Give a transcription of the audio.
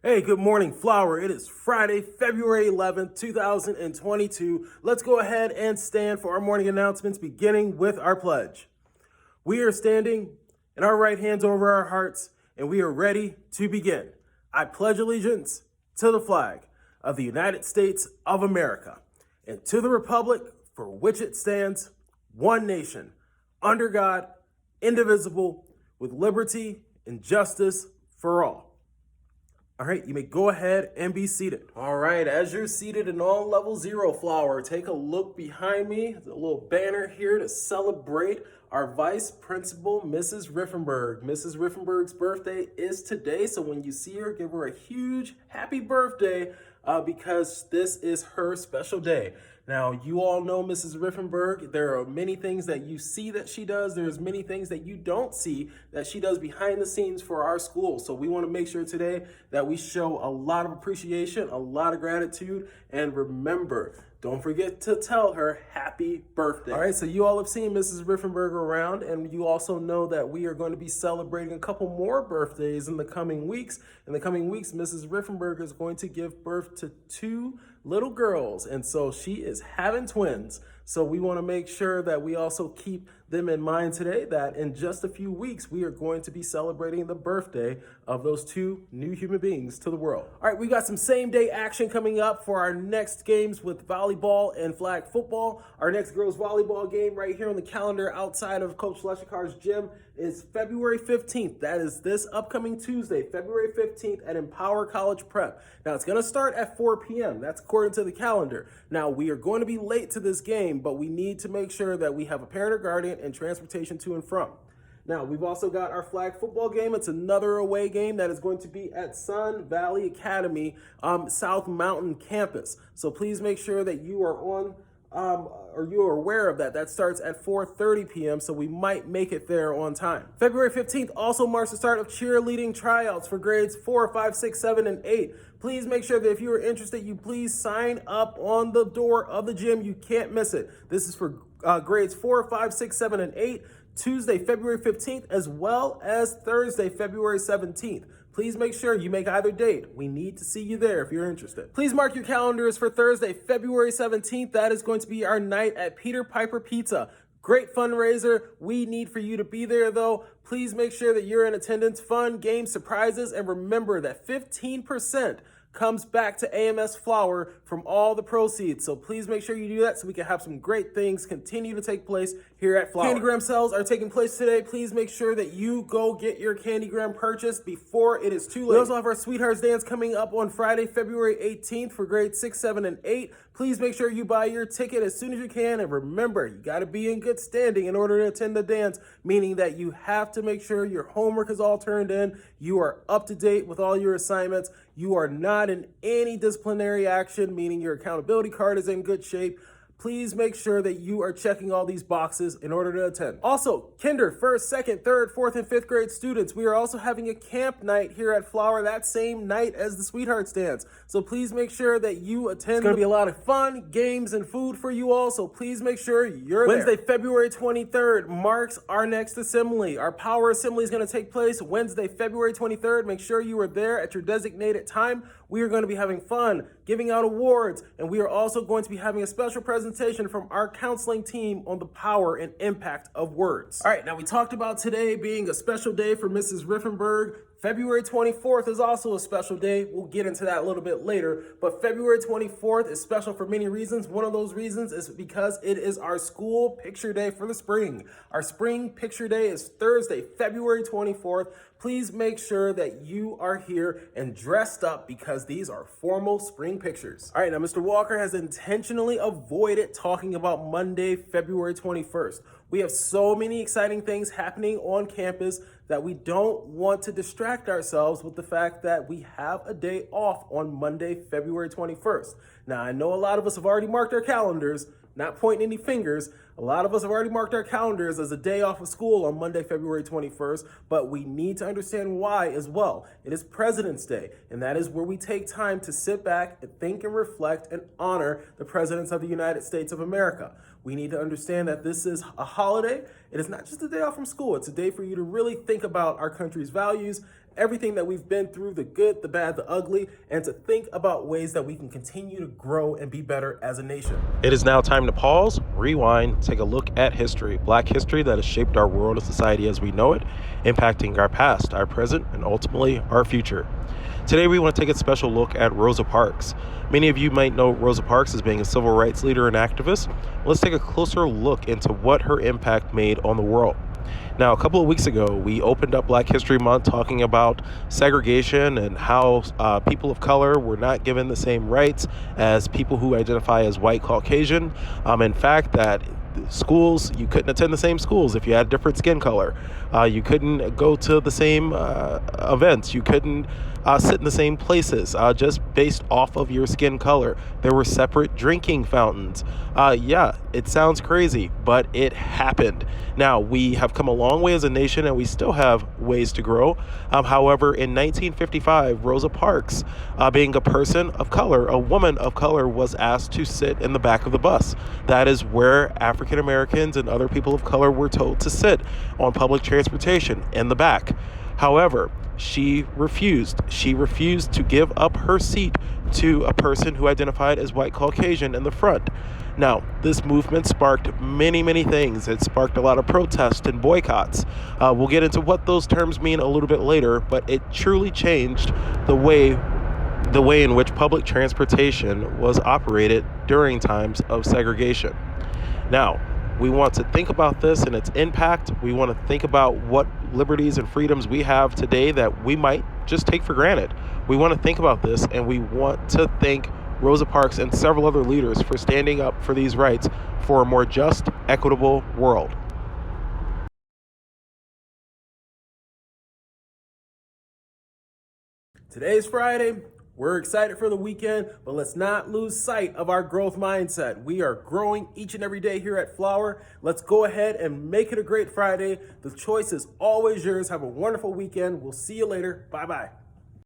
Hey, good morning, Flower. It is Friday, February 11th, 2022. Let's go ahead and stand for our morning announcements, beginning with our pledge. We are standing in our right hands over our hearts, and we are ready to begin. I pledge allegiance to the flag of the United States of America and to the republic for which it stands, one nation, under God, indivisible, with liberty and justice for all. All right, you may go ahead and be seated. All right, as you're seated in on level 0, Flower, take a look behind me. There's a little banner here to celebrate our Vice Principal, Mrs. Riffenberg. Mrs. Riffenberg's birthday is today, so when you see her, give her a huge happy birthday because this is her special day. Now, you all know Mrs. Riffenberg. There are many things that you see that she does. There's many things that you don't see that she does behind the scenes for our school. So we want to make sure today that we show a lot of appreciation, a lot of gratitude, and remember, don't forget to tell her happy birthday. All right, so you all have seen Mrs. Riffenberg around, and you also know that we are going to be celebrating a couple more birthdays in the coming weeks. In the coming weeks, Mrs. Riffenberg is going to give birth to 2 little girls, and so she is having twins. So we want to make sure that we also keep them in mind today, that in just a few weeks, we are going to be celebrating the birthday of those 2 new human beings to the world. All right, we got some same day action coming up for our next games with volleyball and flag football. Our next girls volleyball game right here on the calendar outside of Coach Leshikar's gym is February 15th. That is this upcoming Tuesday, February 15th at Empower College Prep. Now, it's going to start at 4 p.m. That's according to the calendar. Now, we are going to be late to this game, but we need to make sure that we have a parent or guardian and transportation to and from. Now, we've also got our flag football game. It's another away game that is going to be at Sun Valley Academy, South Mountain campus. So please make sure that you are on or you are aware of that. That starts at 4:30 p.m., so we might make it there on time. February 15th also marks the start of cheerleading tryouts for grades 4, 5, 6, 7, and 8. Please make sure that if you are interested, you please sign up on the door of the gym. You can't miss it. This is for grades 4, 5, 6, 7, and 8, Tuesday, February 15th, as well as Thursday, February 17th. Please make sure you make either date. We need to see you there if you're interested. Please mark your calendars for Thursday, February 17th. That is going to be our night at Peter Piper Pizza. Great fundraiser. We need for you to be there, though. Please make sure that you're in attendance. Fun, games, surprises, and remember that 15% comes back to AMS Flower from all the proceeds. So please make sure you do that so we can have some great things continue to take place here at Flower. Candygram sales are taking place today. Please make sure that you go get your Candygram purchase before it is too late. We also have our Sweethearts Dance coming up on Friday, February 18th for grades 6, 7, and 8. Please make sure you buy your ticket as soon as you can. And remember, you got to be in good standing in order to attend the dance, meaning that you have to make sure your homework is all turned in. You are up to date with all your assignments. You are not in any disciplinary action, meaning your accountability card is in good shape. Please make sure that you are checking all these boxes in order to attend. Also, kinder, first, second, third, fourth, and fifth grade students, we are also having a camp night here at Flower that same night as the Sweethearts Dance. So please make sure that you attend. It's going to be a lot of fun, games, and food for you all, so please make sure you're there. Wednesday, February 23rd marks our next assembly. Our power assembly is going to take place Wednesday, February 23rd. Make sure you are there at your designated time. We are going to be having fun, giving out awards, and we are also going to be having a special presentation from our counseling team on the power and impact of words. All right, now we talked about today being a special day for Mrs. Riffenberg. February 24th is also a special day. We'll get into that a little bit later, but February 24th is special for many reasons. One of those reasons is because it is our school picture day for the spring. Our spring picture day is Thursday, February 24th. Please make sure that you are here and dressed up because these are formal spring pictures. All right, now Mr. Walker has intentionally avoided talking about Monday, February 21st. We have so many exciting things happening on campus that we don't want to distract ourselves with the fact that we have a day off on Monday, February 21st. Now, I know a lot of us have already marked our calendars, not pointing any fingers. A lot of us have already marked our calendars as a day off of school on Monday, February 21st, but we need to understand why as well. It is President's Day, and that is where we take time to sit back and think and reflect and honor the presidents of the United States of America. We need to understand that this is a holiday. It is not just a day off from school. It's a day for you to really think about our country's values, everything that we've been through, the good, the bad, the ugly, and to think about ways that we can continue to grow and be better as a nation. It is now time to pause, rewind, take a look at history, Black history that has shaped our world and society as we know it, impacting our past, our present, and ultimately our future. Today we want to take a special look at Rosa Parks. Many of you might know Rosa Parks as being a civil rights leader and activist. Let's take a closer look into what her impact made on the world. Now, a couple of weeks ago, we opened up Black History Month talking about segregation and how people of color were not given the same rights as people who identify as white Caucasian. In fact, that schools, you couldn't attend the same schools if you had a different skin color. You couldn't go to the same events. You couldn't sit in the same places just based off of your skin color. There were separate drinking fountains. Yeah, it sounds crazy, but it happened. Now, we have come a long way as a nation and we still have ways to grow. However, in 1955, Rosa Parks, being a person of color, a woman of color, was asked to sit in the back of the bus. That is where African Americans and other people of color were told to sit on public transportation in the back. However, she refused. She refused to give up her seat to a person who identified as white Caucasian in the front. Now, this movement sparked many, many things. It sparked a lot of protests and boycotts. We'll get into what those terms mean a little bit later, but it truly changed the way in which public transportation was operated during times of segregation. Now, we want to think about this and its impact. We want to think about what liberties and freedoms we have today that we might just take for granted. We want to think about this, and we want to thank Rosa Parks and several other leaders for standing up for these rights for a more just, equitable world. Today's Friday. We're excited for the weekend, but let's not lose sight of our growth mindset. We are growing each and every day here at Flower. Let's go ahead and make it a great Friday. The choice is always yours. Have a wonderful weekend. We'll see you later. Bye-bye.